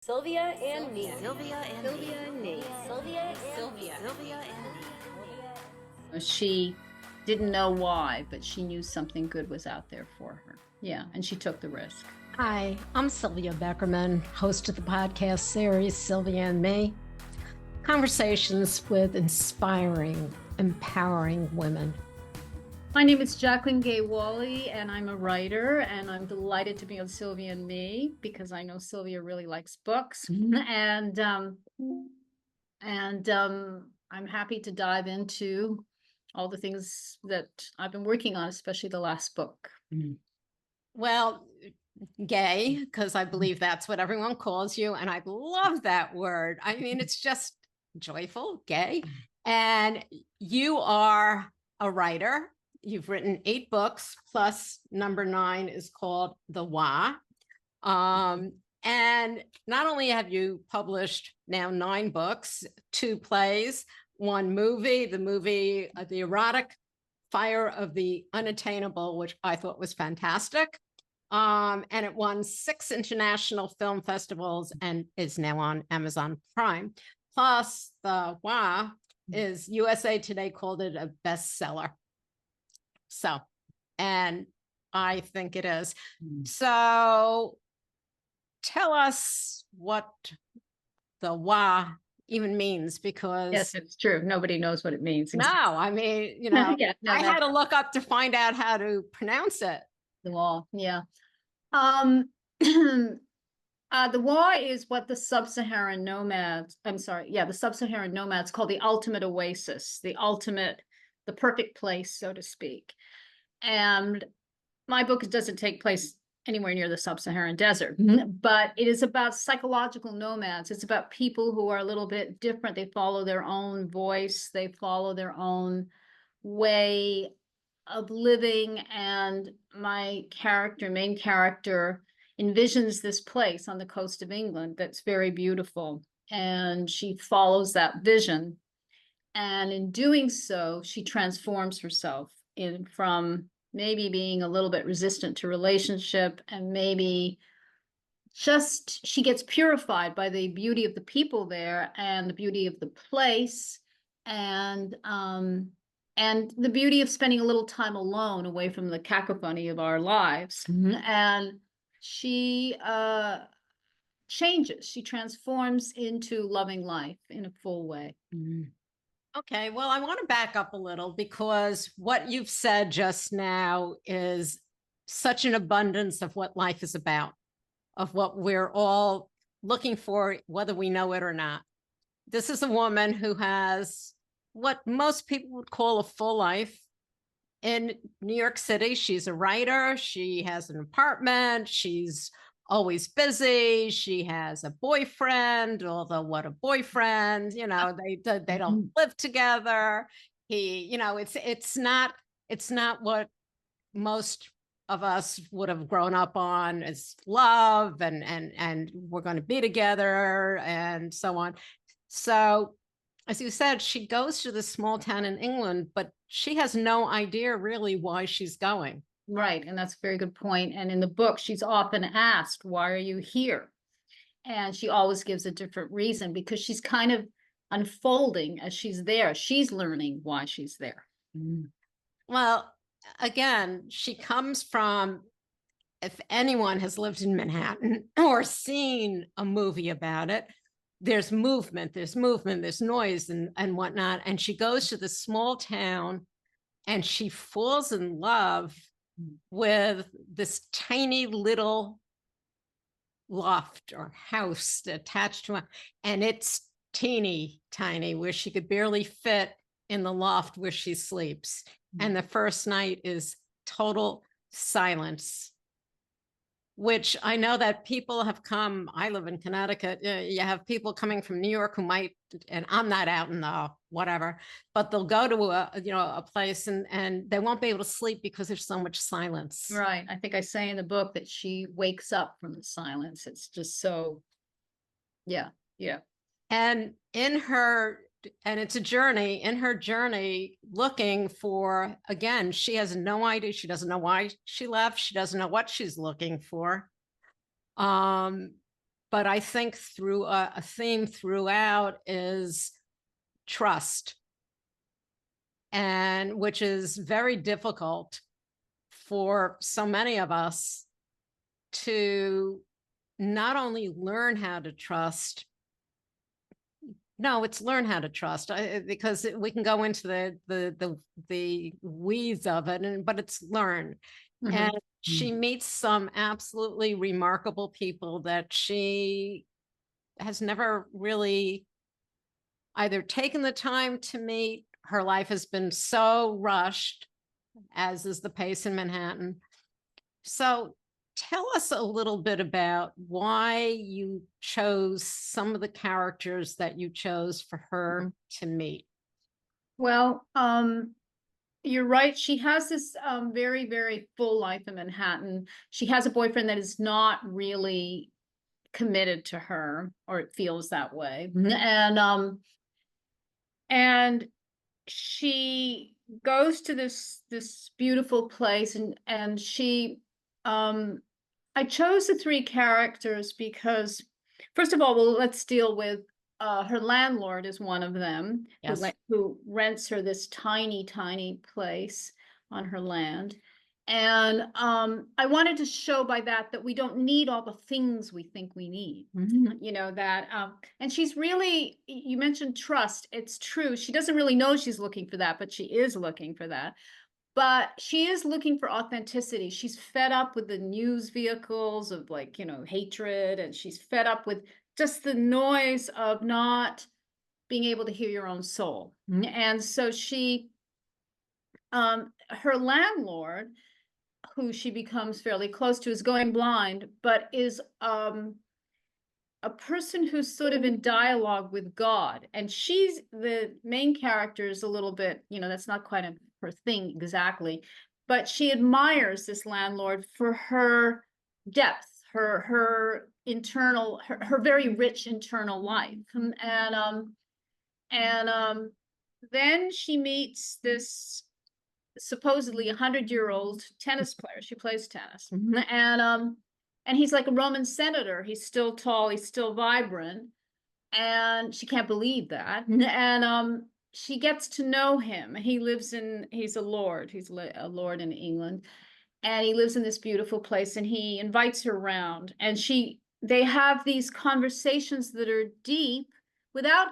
Sylvia and me. Sylvia and Sylvia and me. Sylvia and Sylvia and me. She didn't know why, but she knew something good was out there for her. Yeah, and she took the risk. Hi, I'm Sylvia Beckerman, host of the podcast series Sylvia and Me. Conversations with inspiring, empowering women. My name is Jacqueline Gay Walley, and I'm a writer, and I'm delighted to be on Sylvia and Me because I know Sylvia really likes books, and I'm happy to dive into all the things that I've been working on, especially the last book. Well, gay, because I believe that's what everyone calls you, and I love that word. I mean, it's just joyful, gay, and you are a writer. You've written 8 books, plus number 9 is called The Wah. And not only have you published now 9 books, 2 plays, 1 movie, the erotic Fire of the Unattainable, which I thought was fantastic. And it won 6 international film festivals and is now on Amazon Prime. Plus, The Wah is USA Today called it a bestseller. So, and I think it is. So tell us what the Wah even means, because Yes, it's true. Nobody knows what it means. no, I mean, you know, Yeah, no, I had to look up to find out how to pronounce it. The wall, yeah. The Wah is what the sub-Saharan nomads, the sub-Saharan nomads call the ultimate oasis, the perfect place, so to speak. And my book doesn't take place anywhere near the sub-Saharan desert, but it is about psychological nomads. It's about people who are a little bit different. They follow their own voice. They follow their own way of living. And my main character, envisions this place on the coast of England that's very beautiful. And she follows that vision. And in doing so, she transforms herself from maybe being a little bit resistant to relationship, and maybe just she gets purified by the beauty of the people there and the beauty of the place, and the beauty of spending a little time alone away from the cacophony of our lives. And she changes. She transforms into loving life in a full way. Okay, well, I want to back up a little, because what you've said just now is such an abundance of what life is about, of what we're all looking for, whether we know it or not. This is a woman who has what most people would call a full life in New York City. She's a writer. She has an apartment. She's always busy. She has a boyfriend, although what a boyfriend, you know, they don't live together. It's not what most of us would have grown up on as love and we're going to be together and so on. So, as you said, she goes to this small town in England, but she has no idea really why she's going. Right. And that's a very good point. And in the book, she's often asked, why are you here? And she always gives a different reason, because she's kind of unfolding as she's there. She's learning why she's there. Well, again, she comes from, if anyone has lived in Manhattan or seen a movie about it, there's movement, there's noise and whatnot. And she goes to this small town and she falls in love with this tiny little loft or house attached to it. And it's teeny tiny, where she could barely fit in the loft where she sleeps. And the first night is total silence, which I know that people have come. I live in Connecticut. You have people coming from New York who might, and I'm not out in the whatever, but they'll go to a place and they won't be able to sleep because there's so much silence. Right. I think I say in the book that she wakes up from the silence. It's just so, yeah. And it's a journey. In her journey, looking for, again, she has no idea. She doesn't know why she left. She doesn't know what she's looking for. but I think through a theme throughout is trust, and which is very difficult for so many of us to not only learn how to trust. No, it's learn how to trust, because we can go into the weeds of it, but it's learn. Mhm. And she meets some absolutely remarkable people that she has never really either taken the time to meet. Her life has been so rushed, as is the pace in Manhattan. So tell us a little bit about why you chose some of the characters that you chose for her to meet. Well, you're right. She has this very, very full life in Manhattan. She has a boyfriend that is not really committed to her, or it feels that way. And she goes to this beautiful place, and she I chose the three characters because, first of all, well, let's deal with her landlord is one of them, Yes. who rents her this tiny, tiny place on her land. And I wanted to show by that we don't need all the things we think we need. You know, that, and she's really, you mentioned trust. It's true. She doesn't really know she's looking for that, but she is looking for that. But she is looking for authenticity. She's fed up with the news vehicles of, like, you know, hatred, and she's fed up with just the noise of not being able to hear your own soul. And so her landlord, who she becomes fairly close to, is going blind, but is a person who's sort of in dialogue with God. And she's the main character is a little bit, you know, that's not quite her thing exactly, but she admires this landlord for her depth, her internal, her very rich internal life. And then she meets this supposedly 100-year-old tennis player. She plays tennis. And he's like a Roman senator. He's still tall, he's still vibrant, and she can't believe that. And she gets to know him. He's a lord. He's a lord in England, and he lives in this beautiful place, and he invites her around, and they have these conversations that are deep without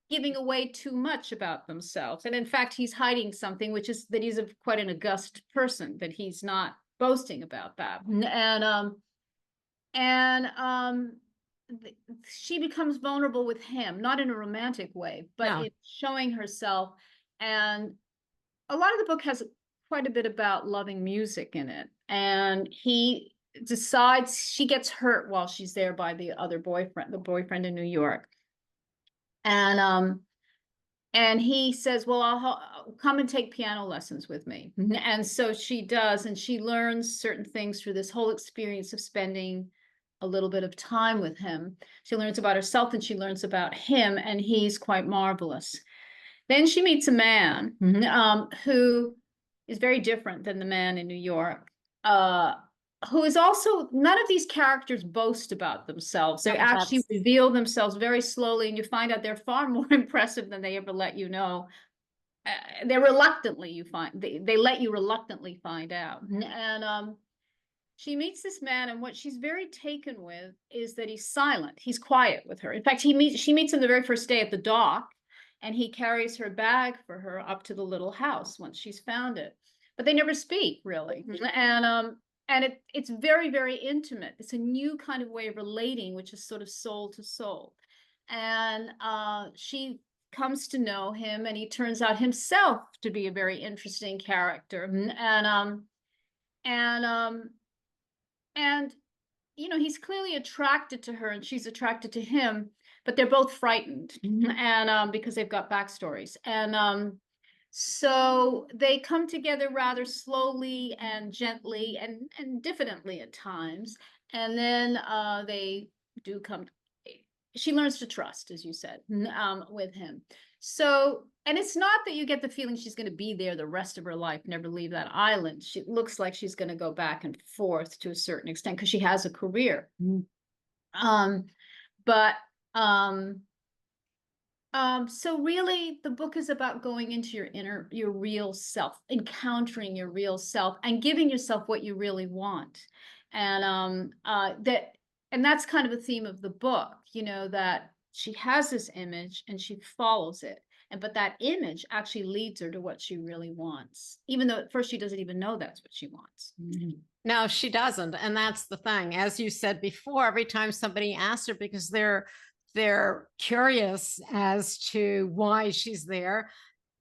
giving away too much about themselves. And in fact, he's hiding something, which is that he's quite an august person, that he's not boasting about that. And she becomes vulnerable with him, not in a romantic way, but No. in showing herself. And a lot of the book has quite a bit about loving music in it. And he decides, she gets hurt while she's there by the boyfriend in New York. And he says, well, I'll come and take piano lessons with me. And so she does, and she learns certain things through this whole experience of spending a little bit of time with him. She learns about herself, and she learns about him, and he's quite marvelous. Then she meets a man who is very different than the man in New York, who is also, none of these characters boast about themselves. They actually reveal themselves very slowly, and you find out they're far more impressive than they ever let you know. They're reluctantly, they let you reluctantly find out. And she meets this man, and what she's very taken with is that he's silent. He's quiet with her. In fact, she meets him the very first day at the dock, and he carries her bag for her up to the little house once she's found it. But they never speak, really. And it's very, very intimate. It's a new kind of way of relating, which is sort of soul to soul. And she comes to know him, and he turns out himself to be a very interesting character. And you know, he's clearly attracted to her, and she's attracted to him, but they're both frightened, and because they've got backstories. And so they come together rather slowly and gently and diffidently at times. And then they do come. She learns to trust, as you said, with him. So, and it's not that you get the feeling she's going to be there the rest of her life, never leave that island. She looks like she's going to go back and forth to a certain extent because she has a career. But so really the book is about going into your real self, encountering your real self and giving yourself what you really want. And that's kind of a theme of the book, that she has this image and she follows it. But that image actually leads her to what she really wants, even though at first she doesn't even know that's what she wants. No, she doesn't. And that's the thing. As you said before, every time somebody asks her, because they're curious as to why she's there,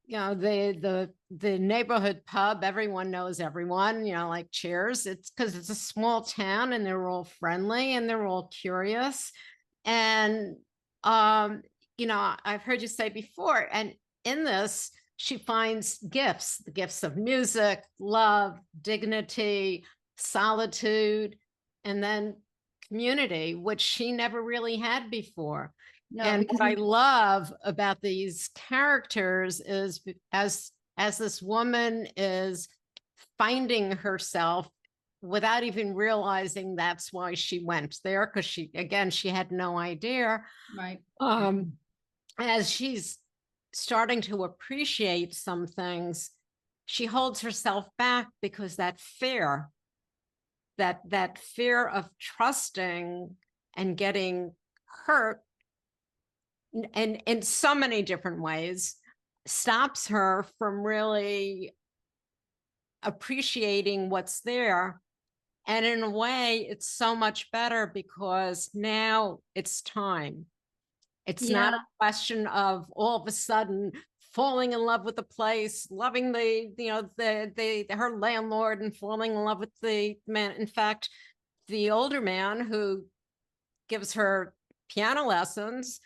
the neighborhood pub, everyone knows everyone, like Cheers. It's because it's a small town and they're all friendly and they're all curious. And I've heard you say before, and in this, she finds gifts, the gifts of music, love, dignity, solitude, and then community, which she never really had before. No, And because what I love about these characters is as this woman is finding herself without even realizing that's why she went there, because she had no idea. right. As she's starting to appreciate some things, she holds herself back because that fear of trusting and getting hurt, and in so many different ways, stops her from really appreciating what's there. And in a way, it's so much better because now it's time. It's not a question of all of a sudden falling in love with the place, loving her landlord, and falling in love with the man. In fact, the older man who gives her piano lessons,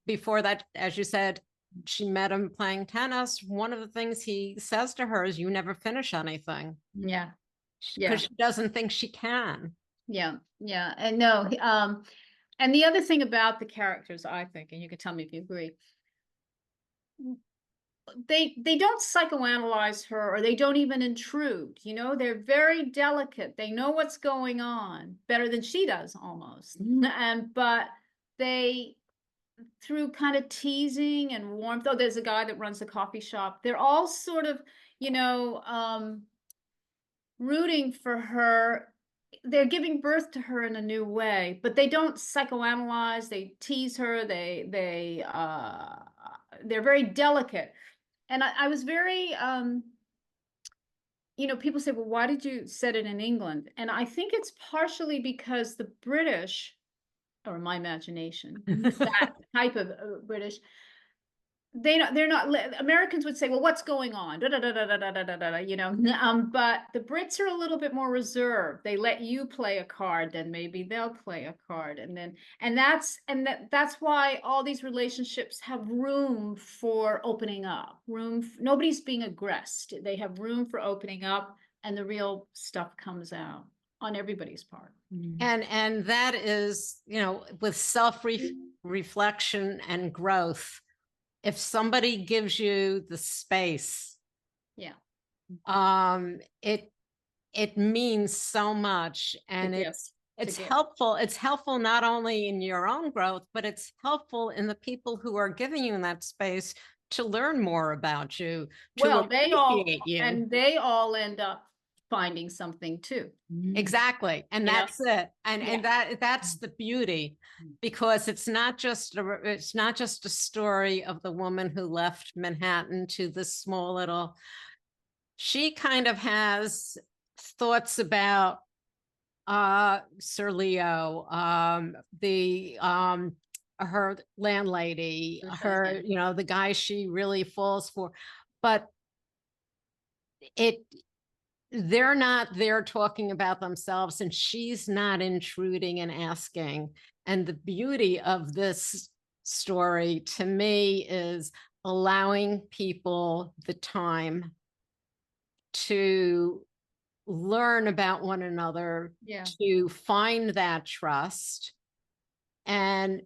before that, as you said, she met him playing tennis. One of the things he says to her is, "You never finish anything." Yeah. Because she doesn't think she can. Yeah. And no, and the other thing about the characters, I think, and you can tell me if you agree, they don't psychoanalyze her, or they don't even intrude. They're very delicate. They know what's going on better than she does almost. But they, through kind of teasing and warmth. Oh, there's a guy that runs a coffee shop. They're all sort of, rooting for her. They're giving birth to her in a new way, but they don't psychoanalyze. They tease her. They're very delicate. And I was very, people say, well, why did you set it in England? And I think it's partially because the British, or my imagination, that type of British, they're not, Americans would say, well, what's going on? But the Brits are a little bit more reserved. They let you play a card, then maybe they'll play a card. That's why all these relationships have room for opening up, nobody's being aggressed. They have room for opening up, and the real stuff comes out on everybody's part. And that is, with self-reflection and growth, if somebody gives you the space, it means so much. And it's helpful. It's helpful not only in your own growth, but it's helpful in the people who are giving you that space to learn more about you. Well, they all end up finding something too. Exactly. And that's it. And that's the beauty, because it's not just a story of the woman who left Manhattan to this small little. She kind of has thoughts about Sir Leo, her landlady, the guy she really falls for. But they're not there talking about themselves, and she's not intruding and asking. And the beauty of this story to me is allowing people the time to learn about one another, to find that trust. And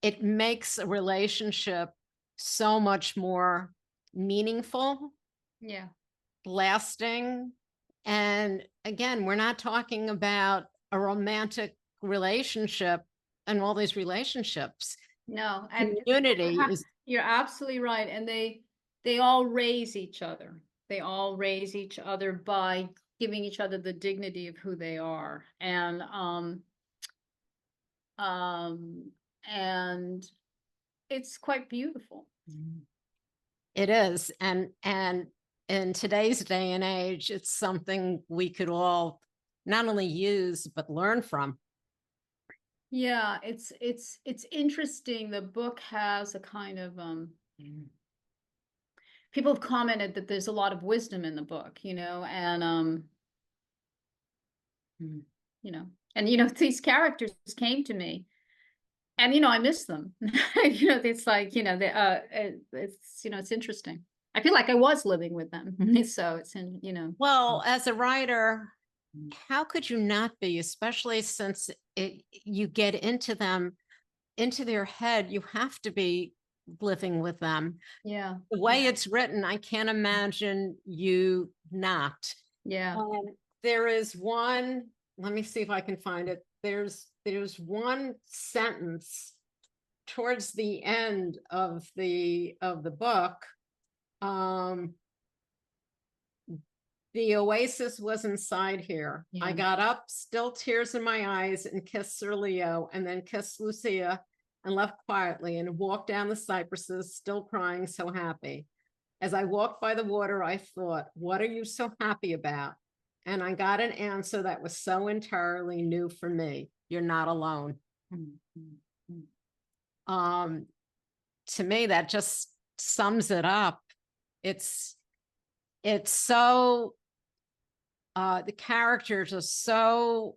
it makes a relationship so much more meaningful, lasting. And again, we're not talking about a romantic relationship and all these relationships. No, and Community is, you're absolutely right. And they all raise each other. They all raise each other by giving each other the dignity of who they are. And it's quite beautiful. it is. And in today's day and age, it's something we could all not only use, but learn from. Yeah, it's interesting. The book has a kind of people have commented that there's a lot of wisdom in the book, and these characters came to me, and I miss them. It's like it's interesting. I feel like I was living with them, so it's in. Well, as a writer, how could you not be, especially since you get into their head, you have to be living with them. Yeah. The way it's written, I can't imagine you not. Yeah. There is one, let me see if I can find it. There's one sentence towards the end of the book. The Oasis was inside here. Yeah. I got up, still tears in my eyes, and kissed Sir Leo, and then kissed Lucia and left quietly and walked down the cypresses, still crying, so happy. As I walked by the water, I thought, what are you so happy about? And I got an answer that was so entirely new for me. You're not alone. To me, that just sums it up. It's so, the characters are so,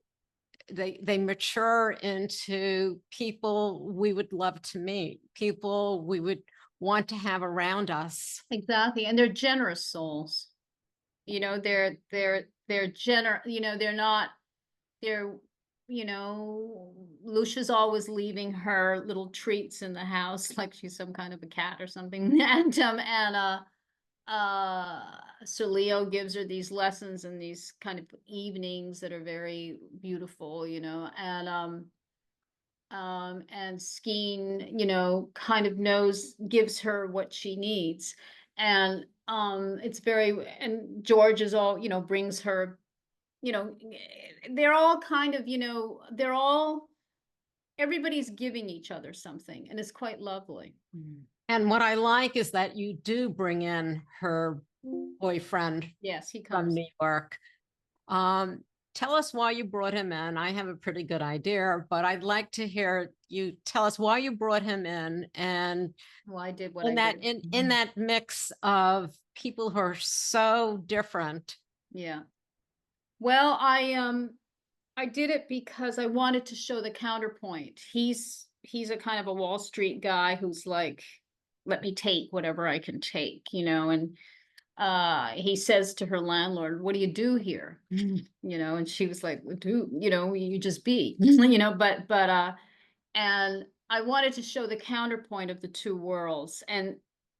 they mature into people we would love to meet, people we would want to have around us. Exactly. And they're generous souls. They're generous, Lucia's always leaving her little treats in the house, like she's some kind of a cat or something. So Leo gives her these lessons and these kind of evenings that are very beautiful, and Skeen, kind of gives her what she needs. And and George is all, brings her, they're all kind of, everybody's giving each other something, and it's quite lovely. And what I like is that you do bring in her boyfriend. Yes, he from comes. New York. Tell us why you brought him in. I have a pretty good idea, but I'd like to hear you tell us why you brought him in, and well, I did what in I that did. in that mix of people who are so different. Yeah. Well, I did it because I wanted to show the counterpoint. He's a kind of a Wall Street guy who's like, let me take whatever I can take, and he says to her landlord, what do you do here? And she was like, you just be, and I wanted to show the counterpoint of the two worlds. And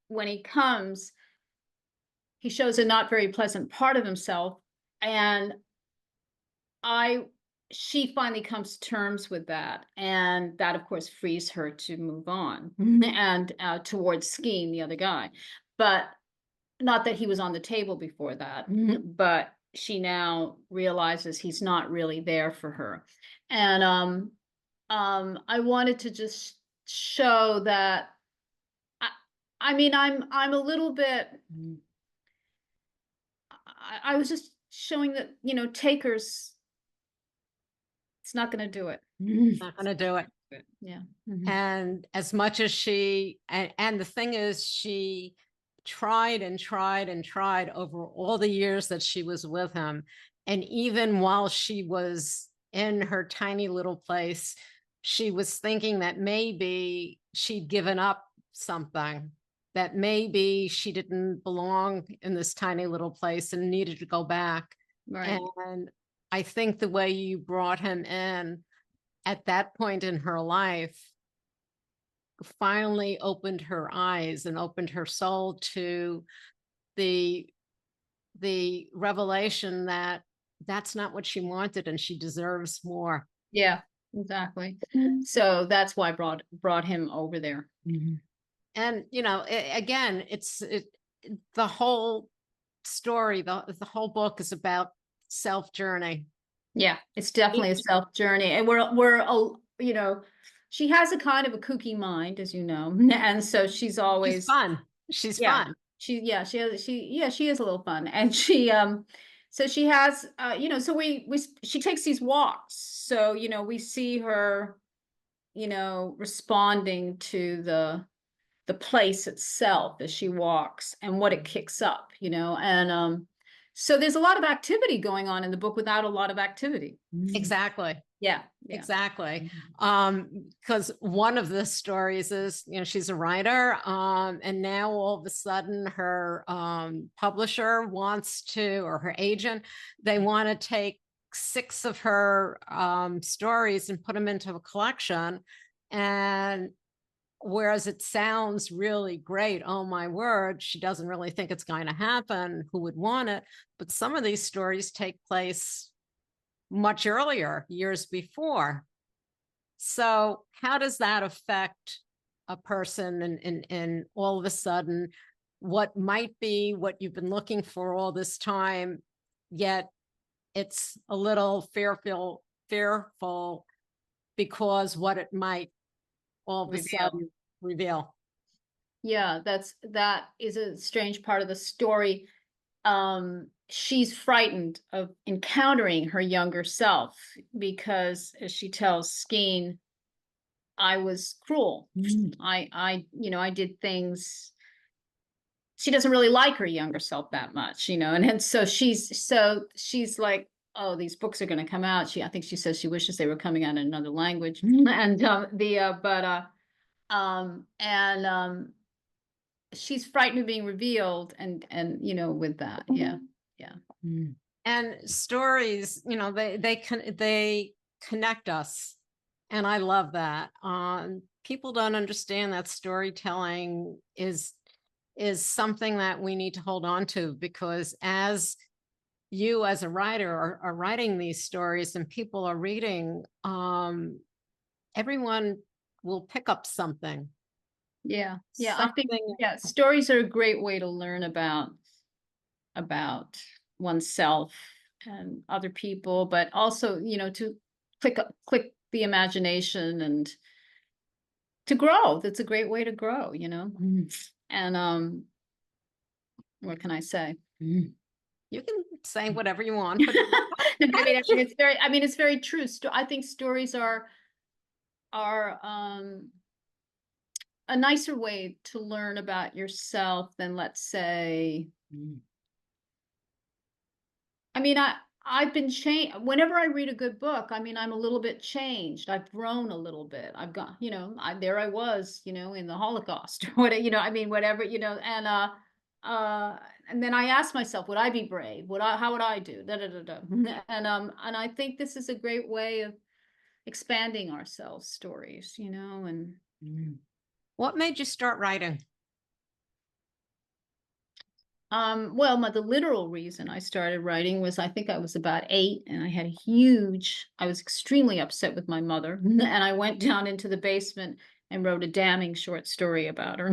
when he comes, he shows a not very pleasant part of himself. And she finally comes to terms with that. And that, of course, frees her to move on and towards Skeen, the other guy. But not that he was on the table before that, but she now realizes he's not really there for her. And I wanted to just show that I'm a little bit I was just showing that, takers, it's not going to do it. Not going to do it. Yeah. And as much as she, and the thing is, she tried and tried and tried over all the years that she was with him. And even while she was in her tiny little place, she was thinking that maybe she'd given up something, that maybe she didn't belong in this tiny little place and needed to go back. Right. And I think the way you brought him in at that point in her life finally opened her eyes and opened her soul to the revelation that that's not what she wanted and she deserves more. Yeah. exactly. So that's why I brought him over there. And again, the whole story, the whole book is about self journey. Yeah, it's definitely a self journey, and she has a kind of a kooky mind, as you know, and so she's She's always, fun. She's yeah, fun. she is a little fun, and so she has, so she takes these walks, so we see her, responding to the place itself as she walks and what it kicks up, and so there's a lot of activity going on in the book without a lot of activity. Exactly. Yeah, Exactly. Because one of the stories is, she's a writer, and now all of a sudden her publisher wants to, or her agent, they want to take 6 of her stories and put them into a collection. And whereas it sounds really great, oh my word, she doesn't really think it's going to happen. Who would want it? But some of these stories take place much earlier, years before. So how does that affect a person and all of a sudden what might be what you've been looking for all this time, yet it's a little fearful because what it might all of a sudden reveal. Yeah, that is a strange part of the story. She's frightened of encountering her younger self because, as she tells Skeen, I was cruel. I did things. She doesn't really like her younger self that much, and so she's like, oh, these books are going to come out. I think she says she wishes they were coming out in another language, and she's frightened of being revealed, and with that, yeah. And stories, they connect us, and I love that. People don't understand that storytelling is something that we need to hold on to, because as you as a writer are writing these stories and people are reading, everyone will pick up something. Yeah, I think, stories are a great way to learn about oneself and other people, but also, to click the imagination and to grow. That's a great way to grow, and what can I say? You can say whatever you want, but it's very true. I think stories are a nicer way to learn about yourself than, let's say, I've been changed. Whenever I read a good book, I'm a little bit changed. I've grown a little bit. I've got, there I was, in the Holocaust, or what, whatever, and then I asked myself, would I be brave? How would I do? Da, da, da, da. And I think this is a great way of expanding ourselves, stories, and. What made you start writing? Well, the literal reason I started writing was, I think I was about 8, and I was extremely upset with my mother, and I went down into the basement and wrote a damning short story about her.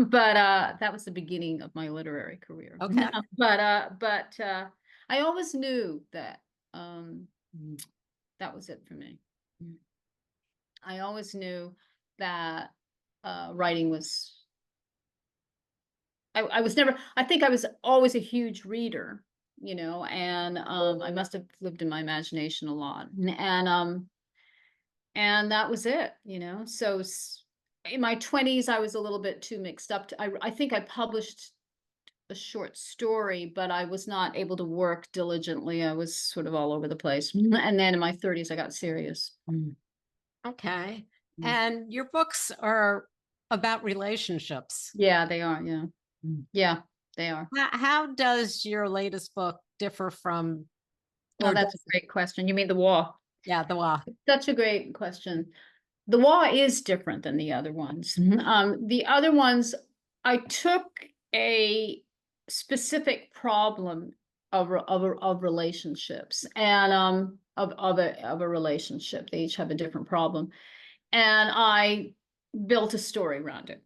But that was the beginning of my literary career. Okay. But I always knew that that was it for me. I always knew that writing was. I was never, I think I was always a huge reader, and I must have lived in my imagination a lot. And that was it, So in my 20s, I was a little bit too mixed up. I think I published a short story, but I was not able to work diligently. I was sort of all over the place. And then in my 30s, I got serious. Okay. And your books are about relationships. Yeah, they are. Yeah. Yeah, they are. How does your latest book differ from? Oh, that's a great question. You mean The War? Yeah, The War. Such a great question. The War is different than the other ones. The other ones, I took a specific problem of relationships, and of a relationship. They each have a different problem, and I built a story around it.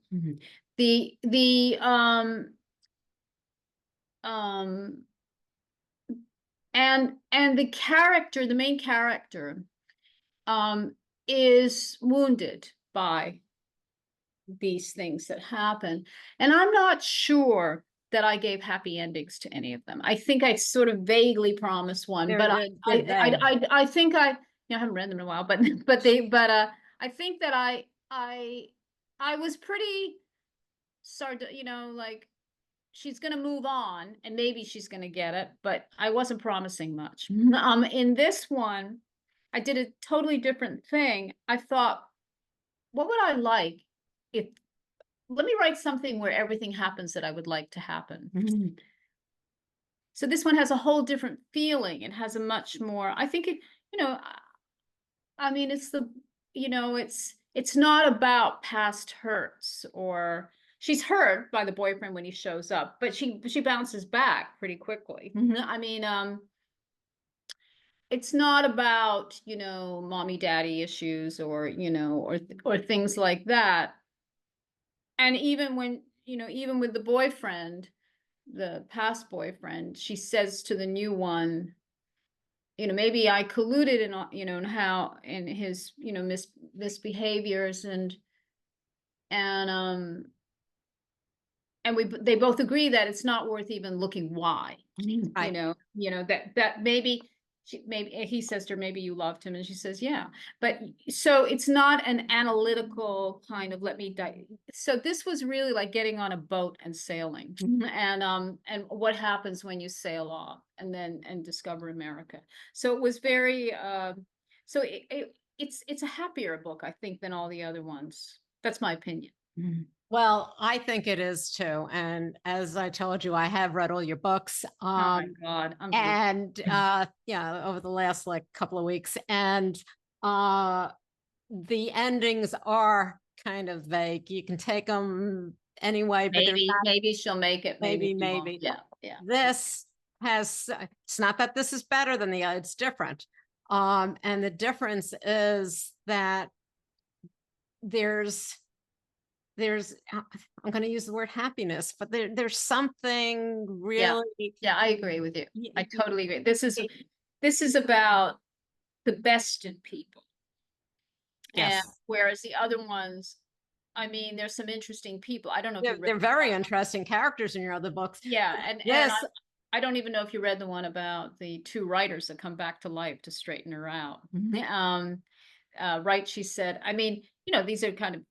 The and the character, the main character, is wounded by these things that happen, and I'm not sure that I gave happy endings to any of them. I think I sort of vaguely promised one, but I think I haven't read them in a while, but I think that I was pretty like, she's going to move on and maybe she's going to get it, but I wasn't promising much. In this one, I did a totally different thing. I thought, what would I like if, let me write something where everything happens that I would like to happen. So this one has a whole different feeling. It has a much more, I think it, I mean, it's it's not about past hurts, or she's hurt by the boyfriend when he shows up, but she bounces back pretty quickly. I mean, it's not about, mommy daddy issues, or, or things like that. And even when, even with the boyfriend, the past boyfriend, she says to the new one, maybe I colluded in how, in his, misbehaviors, and they both agree that it's not worth even looking why. Right. That maybe he says to her, maybe you loved him, and she says, yeah. But so it's not an analytical kind of so this was really like getting on a boat and sailing, and what happens when you sail off and discover America. So it was very so it's a happier book, I think, than all the other ones. That's my opinion. Well, I think it is too. And as I told you, I have read all your books. Oh my God. And over the last couple of weeks. And the endings are kind of vague. You can take them anyway, but maybe she'll make it. Maybe. Yeah. This has, it's not that this is better than the other, it's different. And the difference is that there's I'm going to use the word happiness, but there's something really. Yeah, I agree with you. I totally agree. This is about the best in people. Yes. And whereas the other ones, I mean, there's some interesting people. I don't know if they're very interesting characters in your other books. Yeah, and yes. And I don't even know if you read the one about the two writers that come back to life to straighten her out. Right, she said, I mean, these are kind of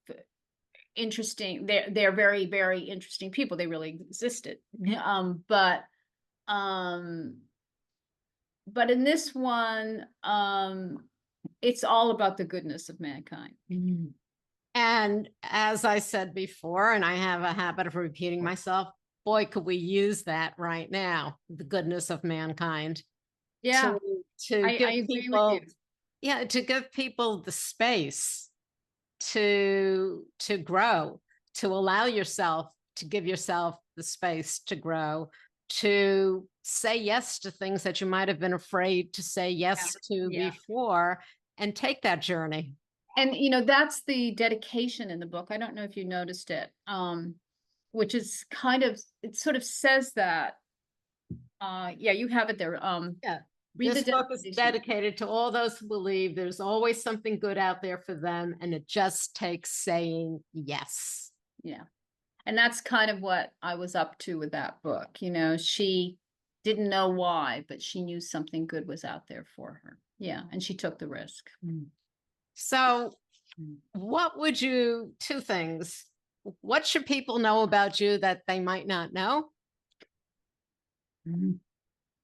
interesting. They're very, very interesting people. They really existed. But in this one, it's all about the goodness of mankind. And as I said before, and I have a habit of repeating myself, boy, could we use that right now, the goodness of mankind. Yeah, I agree with you. Yeah, to give people the space to grow, to allow yourself to give yourself the space to grow, to say yes to things that you might have been afraid to say yes to before, and take that journey. And that's the dedication in the book. I don't know if you noticed it, which is kind of, it sort of says that. You have it there. This book is dedicated to all those who believe there's always something good out there for them, and it just takes saying yes. Yeah. And that's kind of what I was up to with that book. She didn't know why, but she knew something good was out there for her. Yeah. And she took the risk. So what would you, two things, what should people know about you that they might not know?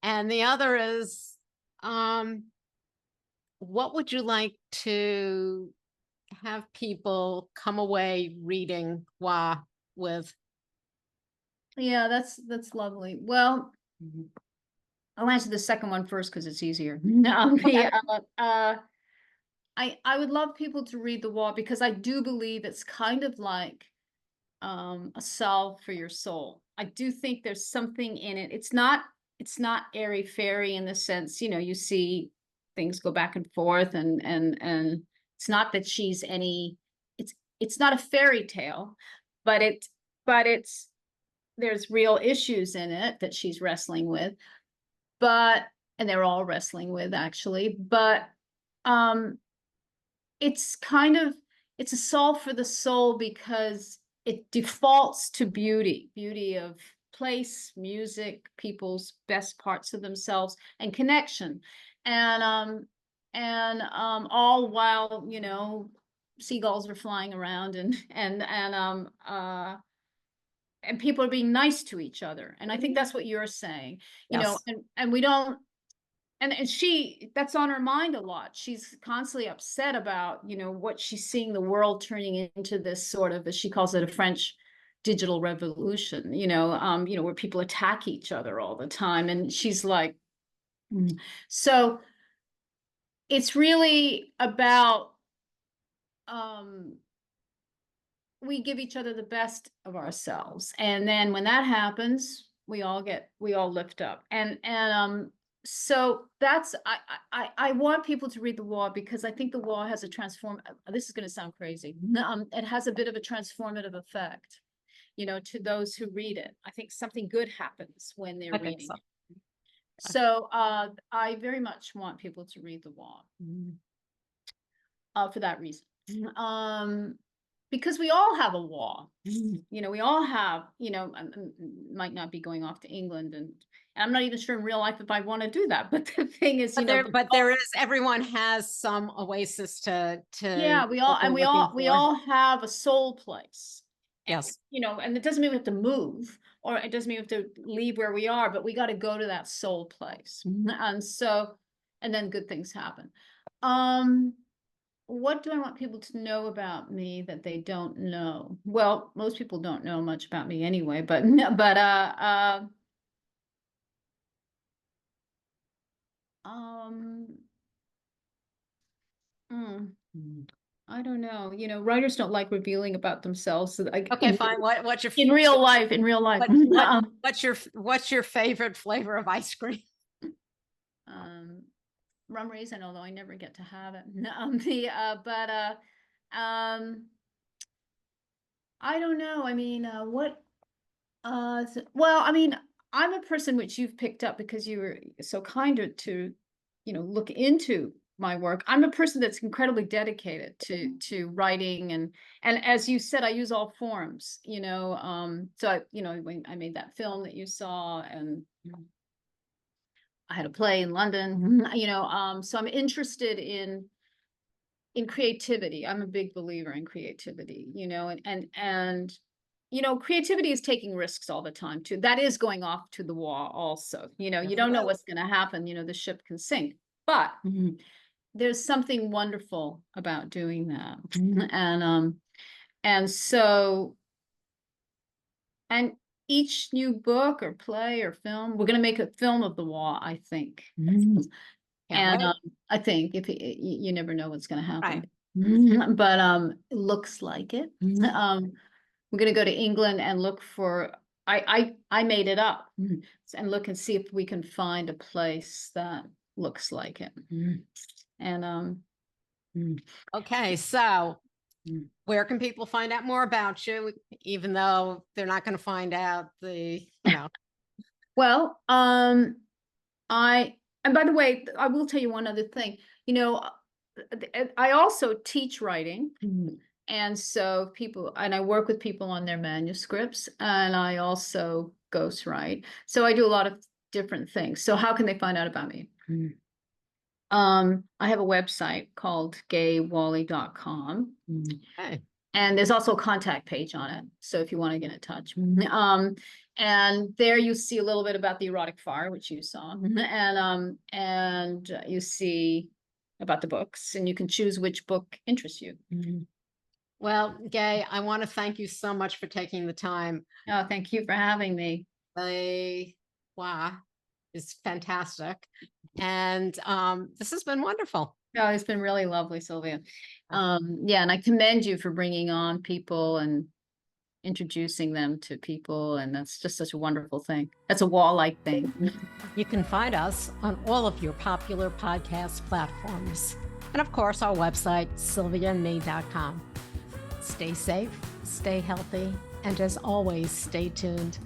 And the other is, what would you like to have people come away reading with? Yeah, that's lovely. Well, I'll answer the second one first because it's easier. I would love people to read The Wall, because I do believe it's kind of like a salve for your soul. I do think there's something in it. It's not airy fairy in the sense, you see things go back and forth, and it's not that she's any, it's not a fairy tale, but it's there's real issues in it that she's wrestling with, and they're all wrestling with actually, but it's kind of, it's a solve for the soul because it defaults to beauty of place, music, people's best parts of themselves, and connection, and all while, you know, seagulls are flying around, and people are being nice to each other. And I think that's what you're saying, you know, Yes. and we don't, and she, that's on her mind a lot. She's constantly upset about, you know, what she's seeing the world turning into, this sort of, as she calls it, a French digital revolution, you know, where people attack each other all the time. And she's like, so it's really about, we give each other the best of ourselves. And then when that happens, we all lift up. And so that's, I want people to read The Wall, because I think The Wall has a this is going to sound crazy. It has a bit of a transformative effect, you know, to those who read it. I think something good happens when they're reading. So I very much want people to read The Wall for that reason. Because we all have a wall, you know, we all have, you know, might not be going off to England, and I'm not even sure in real life if I want to do that. But the thing is, you know, there is, everyone has some oasis to yeah, we all have a soul place. Yes. You know, and it doesn't mean we have to move, or it doesn't mean we have to leave where we are, but we got to go to that soul place. And so, and then good things happen. What do I want people to know about me that they don't know? Well, most people don't know much about me anyway, but I don't know. You know, writers don't like revealing about themselves. So Okay, fine. What's your in real life? what's your favorite flavor of ice cream? Rum raisin, although I never get to have it. I don't know. I mean, well, I mean, I'm a person which you've picked up because you were so kind to, you know, look into my work. I'm a person that's incredibly dedicated to writing, and as you said, I use all forms, you know. So I, you know, when I made that film that you saw, and I had a play in London, you know, so I'm interested in creativity. I'm a big believer in creativity, you know, and you know, creativity is taking risks all the time too. That is going off to the wall also. You know, you don't know what's going to happen. You know, the ship can sink, but there's something wonderful about doing that. And so, and each new book or play or film, we're going to make a film of The Wall, I think. And I think if you never know what's going to happen, but it looks like it. We're going to go to England and look for. I made it up, and look and see if we can find a place that looks like it. And okay, so where can people find out more about you, even though they're not going to find out the, you know? Well, and by the way, I will tell you one other thing. You know, I also teach writing. And so and I work with people on their manuscripts, and I also ghostwrite. So I do a lot of different things. So how can they find out about me? I have a website called gaywalley.com. And there's also a contact page on it. So if you want to get in touch. And there you see a little bit about the erotic fire, which you saw. And you see about the books, and you can choose which book interests you. Well, Gay, I want to thank you so much for taking the time. Oh, thank you for having me. Wow, it's fantastic. And this has been wonderful. Oh, it's been really lovely, Sylvia. Yeah, and I commend you for bringing on people and introducing them to people. And that's just such a wonderful thing. That's a wall-like thing. You can find us on all of your popular podcast platforms. And of course, our website, sylviaandme.com. Stay safe, stay healthy, and as always, stay tuned.